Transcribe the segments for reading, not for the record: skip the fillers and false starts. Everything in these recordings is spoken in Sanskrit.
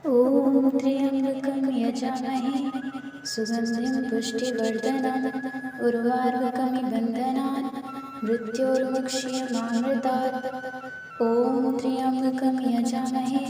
ॐ त्र्यम्बकं यजामहे सुगन्धिं पुष्टिवर्धनम् उर्वारुकमिव बन्धनान् मृत्योर्मुक्ष्यमामृतात्। ॐ त्र्यम्बकं यजामहे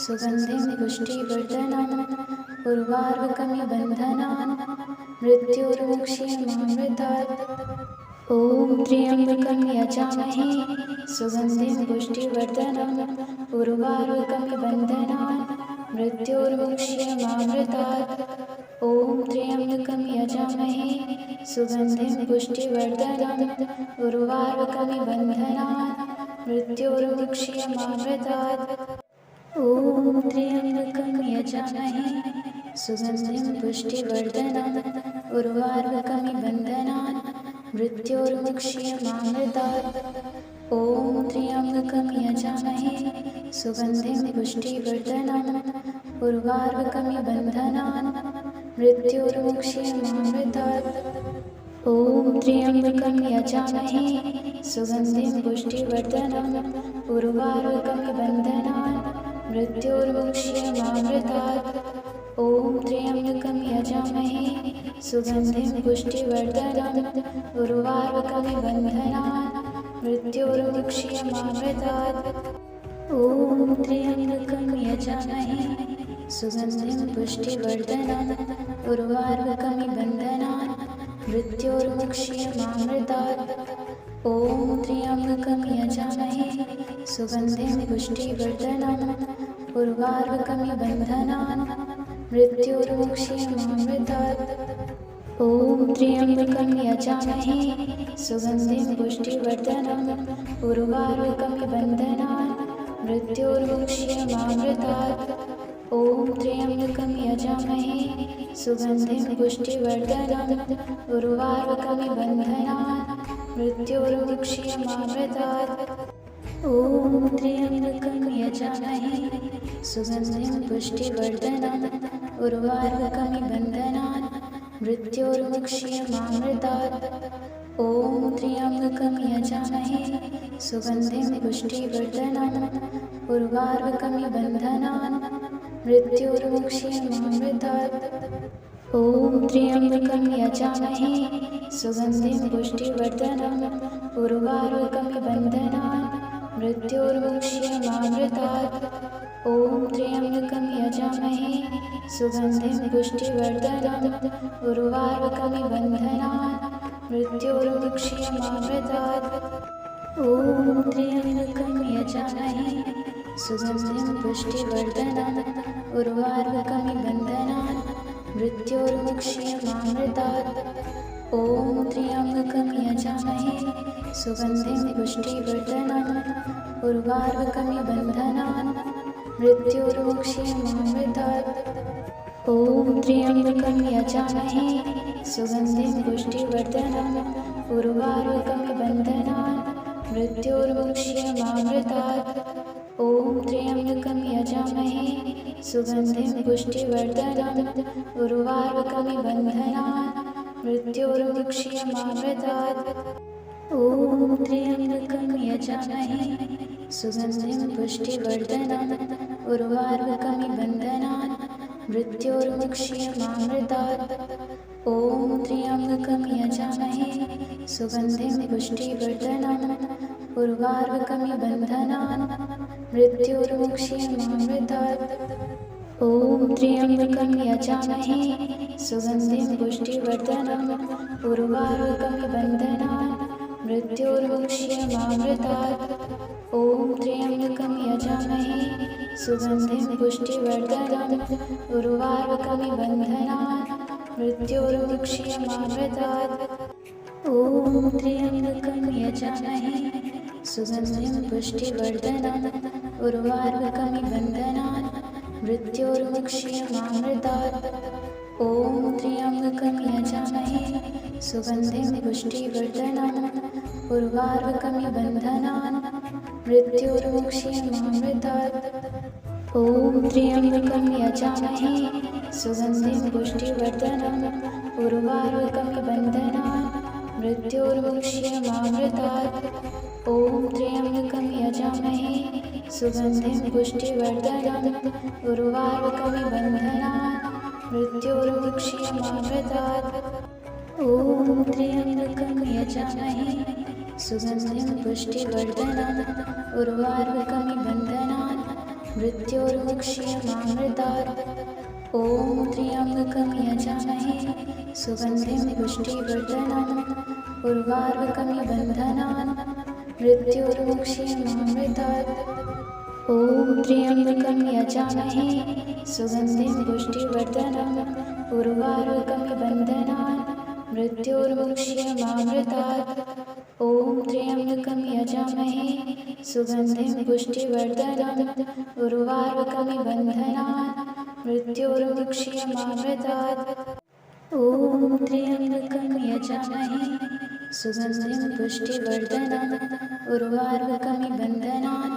सुगन्धिं पुष्टिवर्धनम् उर्वारुकमिव बन्धनान् मृत्योर्मुक्ष्यमामृतात्। ॐ त्र्यम्बकं यजामहे सुगन्धिं पुष्टिवर्धनम् उर्वारुकमिव बन्धनान् मृत्योर्मुक्ष्यमामृतात्। ॐ त्र्यम्बकं यजामहे सुगन्धिं पुष्टिवर्धनम् उर्वारुकमिव बन्धनान् मृत्योर्मुक्ष्यमामृतात्। ॐ त्र्यम्बकं यजामहे सुगन्धिं पुष्टिवर्धनम् उर्वारुकमिव बन्धनान् मृत्योर्मुक्ष्यमामृतात्। ॐ त्र्यम्बकं यजामहे सुगन्धिं पुष्टिवर्धनम् उर्वारुकमिव बन्धनान् मृत्योर्मुक्ष्यमामृतात्। ॐ त्र्यम्बकं यजामहे सुगन्धिं पुष्टिवर्धनम् उर्वारुकमिव बन्धनान् मृत्योर्मुक्ष्यमामृतात्। ॐ त्र्यम्बकं यजामहे सुगन्धिं पुष्टिवर्धनम् उर्वारुकमिव बन्धनान् मृत्योर्मुक्ष्यमामृतात्। ॐ त्र्यम्बकं यजामहे सुगन्धिं पुष्टिवर्धनम् उर्वारुकमिव बन्धनान् मृत्योर्मुक्ष्यमामृतात्। ॐ त्र्यम्बकं यजामहे सुगन्धिं पुष्टिवर्धनम् उर्वारुकमिव बन्धनान् मृत्योर्मुक्ष्यमामृतात्। ॐ त्र्यम्बकं यजामहे सुगन्धिं पुष्टिवर्धनम् उर्वारुकमिव बन्धनान् मृत्योर्मुक्ष्यमामृतात्। ॐ त्र्यम्बकं यजामहे सुगन्धिं पुष्टिवर्धनम् उर्वारुकमिव बन्धनान् मृत्योर्मुक्ष्यमामृतात्। ॐ त्र्यम्बकं यजामहे सुगन्धिं पुष्टिवर्धनम् उर्वारुकमिव बन्धनान् मृत्योर्मुक्ष्यमामृतात्। ॐ त्र्यम्बकं यजामहे सुगन्धिं पुष्टिवर्धनम् उर्वारुकमिव बन्धनान् मृत्योर्मुक्ष्यमामृतात्। ॐ त्र्यम्बकं यजामहे सुगन्धिं पुष्टिवर्धनम् उर्वारुकमिव बन्धनान् मृत्योर्मुक्ष्यमामृतात्। ॐ त्र्यम्बकं यजामहे सुगन्धिं पुष्टिवर्धनम् उर्वारुकमिव बन्धनान् मृत्योर्मुक्ष्यमामृतात्। ॐ त्र्यम्बकं यजामहे सुगन्धिं पुष्टिवर्धनम् उर्वारुकमिव बन्धनान् मृत्योर्मुक्ष्यमामृतात्। ॐ त्र्यम्बकं यजामहे सुगन्धिं पुष्टिवर्धनम् उर्वारुकमिव बन्धनान् मृत्योर्मुक्ष्यमामृतात्। ॐ त्र्यम्बकं यजामहे सुगन्धिं पुष्टिवर्धनम् उर्वारुकमिव बन्धनान् मृत्योर्मुक्ष्यमामृतात्। ॐ त्र्यम्बकं यजामहे सुगन्धिं पुष्टिवर्धनम् उर्वारुकमिव बन्धनान् मृत्योर्मुक्ष्यमामृतात्। ॐ त्र्यम्बकं यजामहे सुगन्धिं पुष्टिवर्धनम् उर्वारुकमिव बन्धनान् मृत्योर्मुक्ष्यमामृतात्। ॐ त्र्यम्बकं यजामहे सुगन्धिं पुष्टिवर्धनम् उर्वारुकमिव बन्धनान् मृत्योर्मुक्ष्यमामृतात्। ॐ त्र्यम्बकं यजामहे सुगन्धिं पुष्टिवर्धनम् उर्वारुकमिव बन्धनान् मृत्योर्मुक्ष्यमामृतात्। ॐ त्र्यम्बकं यजामहे सुगन्धिं पुष्टिवर्धनम् उर्वारुकमिव बन्धनान् मृत्योर्मुक्ष्यमामृतात्। ॐ त्र्यम्बकं यजामहे सुगन्धिं पुष्टिवर्धनम् उर्वारुकमिव बन्धनान् मृत्योर्मुक्ष्यमामृतात्। ॐ त्र्यम्बकं यजामहे सुगन्धिं पुष्टिवर्धनम् उर्वारुकमिव बन्धनान् मृत्योर्मुक्ष्यमामृतात्। ॐ त्र्यम्बकं यजामहे सुगन्धिं पुष्टिवर्धनम् उर्वारुकमिव बन्धनान् मृत्योर्मुक्ष्यमामृतात्। ॐ त्र्यम्बकं यजामहे सुगन्धिं पुष्टिवर्धनम् उर्वारुकमिव बन्धनान् मृत्योर्मुक्षीयमामृतात्। ॐ त्र्यम्बकं यजामहे सुगन्धिं पुष्टिवर्धनम् उर्वारुकमिव बन्धनान् मृत्योर्मुक्षीयमामृतात्। ॐ त्र्यम्बकं यजामहे सुगन्धिं पुष्टिवर्धनम् उर्वारुकमिव बन्धनान् मृत्योर्मुक्षीयमामृतात्। ॐ त्र्यम्बकं यजामहे सुगन्धिं पुष्टिवर्धनम् उर्वारुकमिव बन्धनान् मृत्योर्मुक्षीयमामृतात्। ॐ त्र्यम्बकं यजामहे सुगन्धिं पुष्टिवर्धनम् उर्वारुकमिव बन्धनान् मृत्योर्मुक्षीयमामृतात्। ॐ त्र्यम्बकं यजामहे सुगन्धिं पुष्टिवर्धनम् उर्वारुकमिव बन्धनान्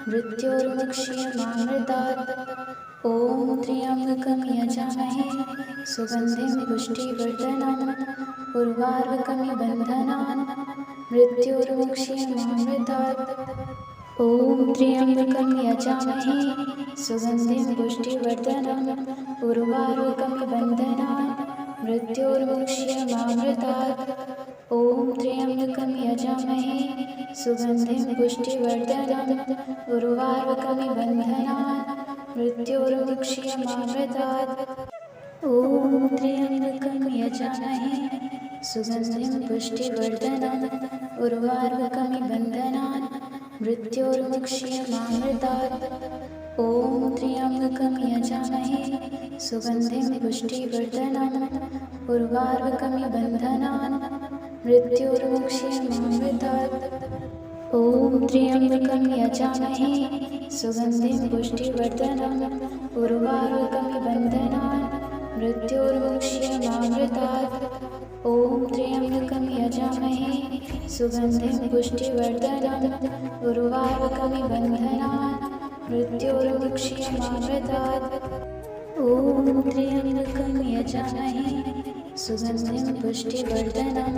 मृत्योर्मुक्षीयमामृतात्। ॐ त्र्यम्बकं यजामहे सुगन्धिं पुष्टिवर्धनम् उर्वारुकमिव बन्धनान् मृत्योर्मुक्षीयमामृतात्। ॐ त्र्यम्बकं यजामहे सुगन्धिं पुष्टिवर्धनम् उर्वारुकमिव बन्धनान् मृत्योर्मुक्षीयमामृतात्। ॐ त्र्यम्बकं यजामहे सुगन्धिं पुष्टिवर्धनम् उर्वारुकमिव बन्धनान् मृत्योर्मुक्षीयमामृतात्। ॐ त्र्यम्बकं यजामहे सुगन्धिं पुष्टिवर्धनम् उर्वारुकमिव बन्धनान् मृत्योर्मुक्षीयमामृतात्। ॐ त्र्यम्बकं यजामहे सुगन्धिं पुष्टिवर्धनम् उर्वारुकमिव बन्धनान् मृत्योर्मुक्षीयमामृतात्। ॐ त्र्यम्बकं यजामहे सुगन्धिं पुष्टिवर्धनम् उर्वारुकमिव बन्धनान् मृत्योर्मुक्षीयमामृतात्। ॐ त्र्यम्बकं यजामहे सुगन्धिं पुष्टिवर्धनम् उर्वारुकमिव बन्धनान् मृत्योर्मुक्षीयमामृतात्। ॐ त्र्यम्बकं यजामहे सुगन्धिं पुष्टिवर्धनम्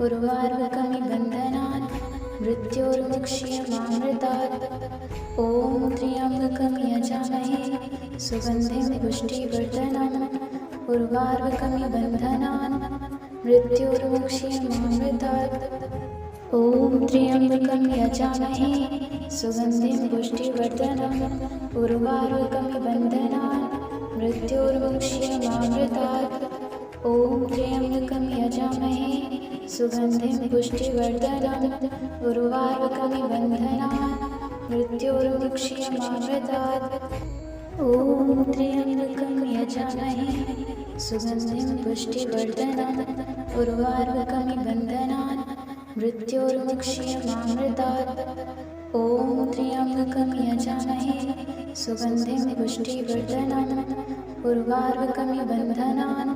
उर्वारुकमिव बन्धनान् मृत्योर्मुक्षीयमामृतात्। ॐ त्र्यम्बकं यजामहे सुगन्धिं पुष्टिवर्धनम् उर्वारुकमिव बन्धनान् मृत्योर्मुक्षीयमामृतात्। ॐ त्र्यम्बकं यजामहे सुगन्धिं पुष्टिवर्धनम् उर्वारुकमिव बन्धनान् मृत्योर्मुक्षीयमामृतात्। ॐ त्र्यम्बकं यजामहे सुगन्धिं पुष्टिवर्धनम् उर्वारुकमिव बन्धनान् मृत्योर्मुक्षीयमामृतात्। ॐ त्र्यम्बकं यजामहे सुगन्धिं पुष्टिवर्धनम् उर्वारुकमिव बन्धनान् मृत्योर्मुक्षीयमामृतात्। ॐ त्र्यम्बकं यजामहे सुगन्धिं पुष्टिवर्धनम् उर्वारुकमिव बन्धनान्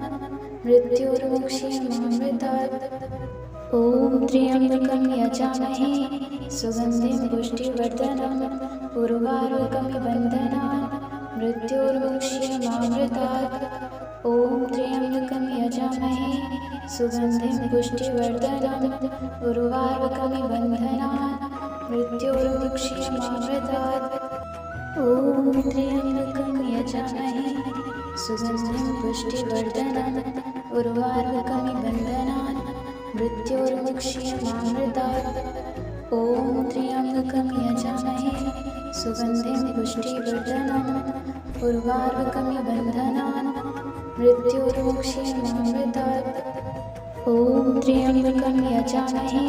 मृत्योर्मुक्षीयमामृतात्। ॐ त्र्यम्बकं यजामहे सुगन्धिं पुष्टिवर्धनम् उर्वारुकमिव बन्धनान् मृत्योर्मुक्षीयमामृतात्। ॐ त्र्यम्बकं यजामहे सुगन्धिं पुष्टिवर्धनम् उर्वारुकमिव बन्धनान् मृत्योर्मुक्षीयमामृतात्। ॐ त्र्यम्बकं यजामहे सुगन्धिं पुष्टिवर्धनम् उर्वारुकमिव बन्धनान् मृत्योर्मुक्षीयमामृतात्। ॐ त्र्यम्बकं यजामहे सुगन्धिं पुष्टिवर्धनम् उर्वारुकमिव बन्धनान् मृत्योर्मुक्षीयमामृतात्। ॐ त्र्यम्बकं यजामहे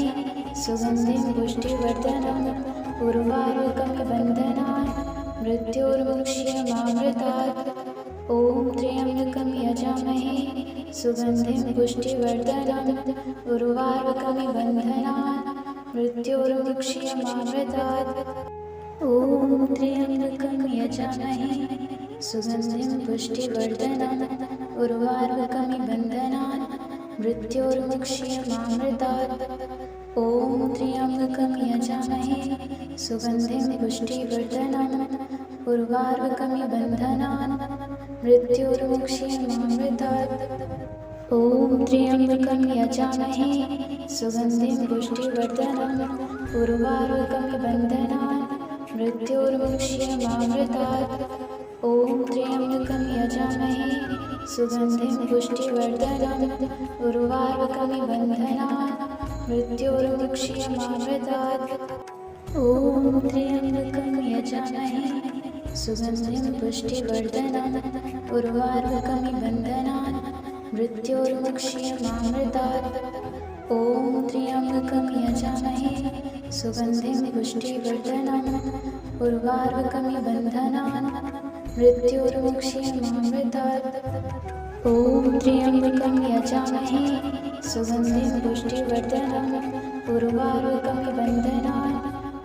सुगन्धिं पुष्टिवर्धनम् उर्वारुकमिव बन्धनान् मृत्योर्मुक्षीयमामृतात्। ॐ त्र्यम्बकं यजामहे सुगन्धिं पुष्टिवर्धनम् उर्वारुकमिव बन्धनान् मृत्योर्मुक्षीयमामृतात्। ॐ त्र्यम्बकं यजामहे सुगन्धिं पुष्टिवर्धनम् उर्वारुकमिव बन्धनान् मृत्योर्मुक्षीयमामृतात्। ॐ त्र्यम्बकं यजामहे सुगन्धिं पुष्टिवर्धनम् उर्वारुकमिव बन्धनान् मृत्योर्मुक्षीयमामृतात्। ॐ त्र्यम्बकं यजामहे सुगन्धिं पुष्टिवर्धनम् उर्वारुकमिव बन्धनान् मृत्योर्मुक्ष्यमामृतात्। ॐ त्र्यम्बकं यजामहे सुगन्धिं पुष्टिवर्धनम् उर्वारुकमिव बन्धनान् मृत्योर्मुक्ष्यमामृतात्। ॐ त्र्यम्बकं यजामहे सुगन्धिं पुष्टिवर्धनम् उर्वारुकमिव बन्धनान् मृत्योर्मुक्ष्यमामृतात्। ॐ त्र्यम्बकं यजामहे सुगन्धिं पुष्टिवर्धनम् उर्वारुकमिव बन्धनान् मृत्योर्मुक्ष्यमामृतात्। ॐ त्र्यम्बकं यजामहे सुगन्धिं पुष्टिवर्धनम् उर्वारुकमिव बन्धनान्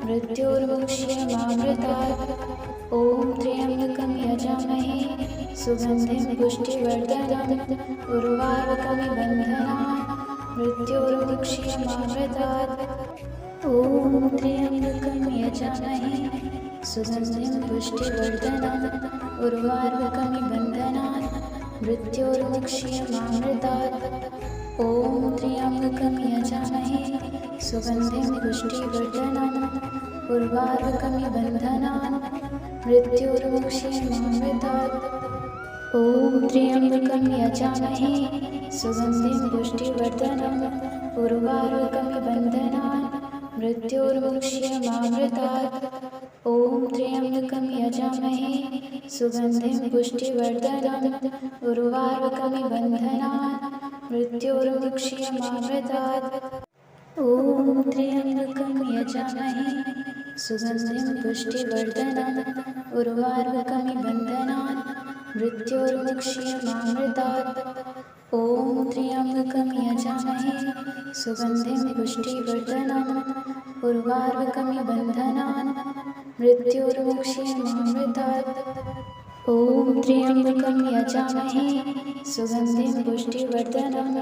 मृत्योर्मुक्ष्यमामृतात्। ॐ त्र्यम्बकं यजामहे सुगन्धिं पुष्टिवर्धनम् उर्वारुकमिव बन्धनान् मृत्योर्मुक्ष्यमामृतात्। ॐ त्र्यम्बकं यजामहे सुगन्धिं पुष्टिवर्धनम् उर्वारुकमिव बन्धनान् मृत्योर्मुक्ष्यमामृतात्। ॐ त्र्यम्बकं यजामहे सुगन्धिं पुष्टिवर्धनम् उर्वारुकमिव बन्धनान् मृत्योर्मुक्ष्यमामृतात्। ॐ त्र्यम्बकं यजामहे सुगन्धिं पुष्टिवर्धनम् उर्वारुकमिव बन्धनान् मृत्योर्मुक्ष्यमामृतात्। ॐ त्र्यम्बकं यजामहे सुगन्धिं पुष्टिवर्धनम् उर्वारुकमिव बन्धनान् मृत्योर्मुक्ष्यमामृतात्। ॐ त्र्यम्बकं यजामहे सुगन्धिं पुष्टिवर्धनम् उर्वारुकमिव बन्धनान् मृत्योर्मुक्ष्यमामृतात्। ॐ त्र्यम्बकं यजामहे सुगन्धिं पुष्टिवर्धनम् उर्वारुकमिव बन्धनान् मृत्योर्मुक्ष्यमामृतात्। ॐ त्र्यम्बकं यजामहे सुगन्धिं पुष्टिवर्धनम्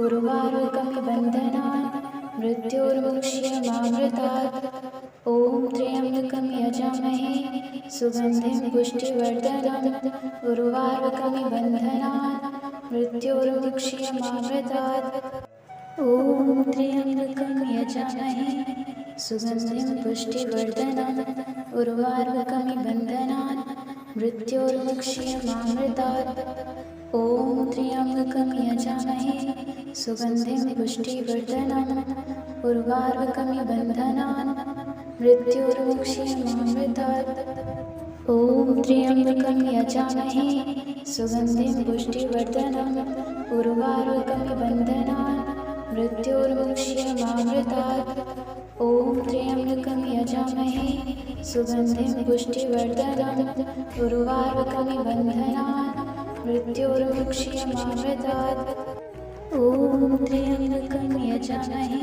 उर्वारुकमिव बन्धनान् मृत्योर्मुक्ष्यमामृतात्। ॐ त्र्यम्बकं यजामहे सुगन्धिं पुष्टिवर्धनम् उर्वारुकमिव बन्धनान् मृत्योर्मुक्ष्यमामृतात्। ॐ त्र्यम्बकं यजामहे सुगन्धिं पुष्टिवर्धनम् उर्वारुकमिव बन्धनान् मृत्योर्मुक्ष्यमामृतात्। ॐ त्र्यम्बकं यजामहे सुगन्धिं पुष्टिवर्धनम् उर्वारुकमिव बन्धनान् मृत्योर्मुक्ष्यमामृतात्। ॐ त्र्यम्बकं यजामहे सुगन्धिं पुष्टिवर्धनम् उर्वारुकमिव बन्धनान् मृत्योर्मुक्ष्यमामृतात्। ॐ त्र्यम्बकं यजामहे सुगन्धिं पुष्टिवर्धनम् उर्वारुकमिव बन्धनान् मृत्योर्मुक्ष्यमामृतात्। ॐ त्र्यम्बकं यजामहे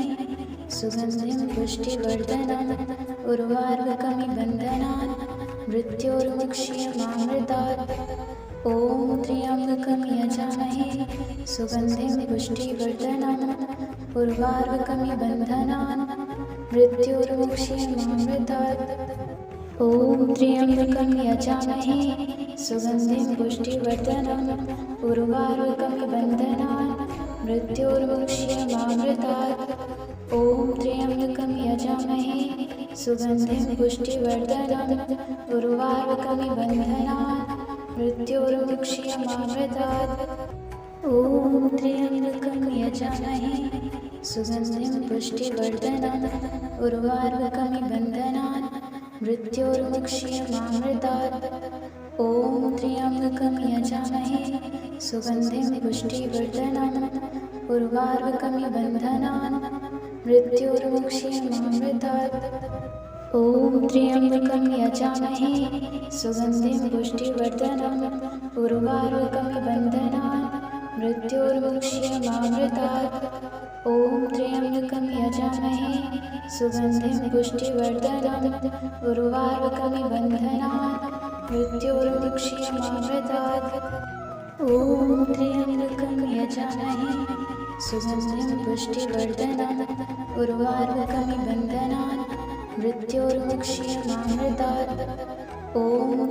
सुगन्धिं पुष्टिवर्धनम् उर्वारुकमिव बन्धनान् मृत्योर्मुक्ष्यमामृतात्। ॐ त्र्यम्बकं यजामहे सुगन्धिं पुष्टिवर्धनम् उर्वारुकमिव बन्धनान् मृत्योर्मुक्ष्यमामृतात्। ॐ त्र्यम्बकं यजामहे सुगन्धिं पुष्टिवर्धनम् उर्वारुकमिव बन्धनान् मृत्योर्मुक्ष्यमामृतात्। ॐ त्र्यम्बकं यजामहे सुगन्धिं पुष्टिवर्धनम् उर्वारुकमिव बन्धनान् मृत्योर्मुक्ष्यमामृतात्। ॐ त्र्यम्बकं यजामहे सुगन्धिं पुष्टिवर्धनम् उर्वारुकमिव बन्धनान् मृत्योर्मुक्ष्यमामृतात्। ॐ त्र्यम्बकं यजामहे सुगन्धिं पुष्टिवर्धनम् उर्वारुकमिव बन्धनान् मृत्योर्मुक्ष्यमामृतात्। ॐ त्र्यम्बकं यजामहे सुगन्धिं पुष्टिवर्धनम् उर्वारुकमिव बन्धनान् मृत्योर्मुक्ष्यमामृतात्। ॐ त्र्यम्बकं यजामहे सुगन्धिं पुष्टिवर्धनम् उर्वारुकमिव बन्धनान् मृत्योर्मुक्ष्यमामृतात्। ॐ त्र्यम्बकं यजामहे सुगन्धिं पुष्टिवर्धनम् उर्वारुकमिव बन्धनान् मृत्योर्मुक्ष्यमामृतात्। ॐ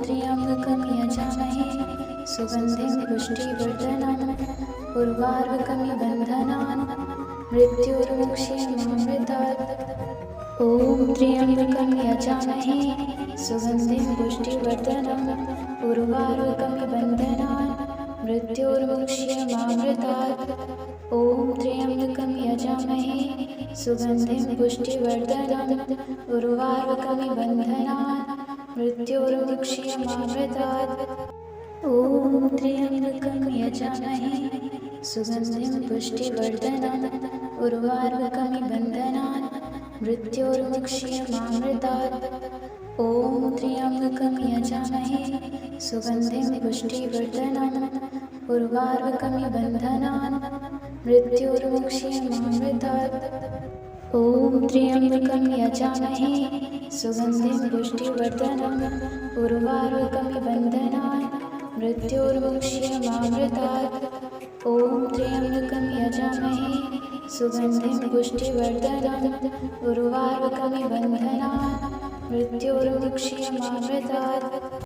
त्र्यम्बकं यजामहे सुगन्धिं पुष्टिवर्धनम् उर्वारुकमिव बन्धनान् मृत्योर्मुक्ष्यमामृतात्। ॐ त्र्यम्बकं यजामहे सुगन्धिं पुष्टिवर्धनम् उर्वारुकमिव बन्धनान् मृत्योर्मुक्ष्यमामृतात्। ॐ त्र्यम्बकं यजामहे सुगन्धिं पुष्टिवर्धनम् उर्वारुकमिव बन्धनान् मृत्योर्मुक्ष्यमामृतात्। ॐ त्र्यम्बकं यजामहे सुगन्धिं पुष्टिवर्धनम् उर्वारुकमिव बन्धनान् मृत्योर्मुक्ष्यमामृतात्। ॐ त्र्यम्बकं यजामहे सुगन्धिं पुष्टिवर्धनम् उर्वारुकमिव बन्धनान् मृत्योर्मुक्ष्यमामृतात्। ॐ त्र्यम्बकं यजामहे सुगन्धिं पुष्टिवर्धनम् उर्वारुकमिव बन्धनान् मृत्योर्मुक्ष्यमामृतात्। ॐ त्र्यम्बकं यजामहे सुगन्धिं पुष्टिवर्धनम् उर्वारुकमिव बन्धनान् मृत्योर्मुक्ष्यमामृतात्।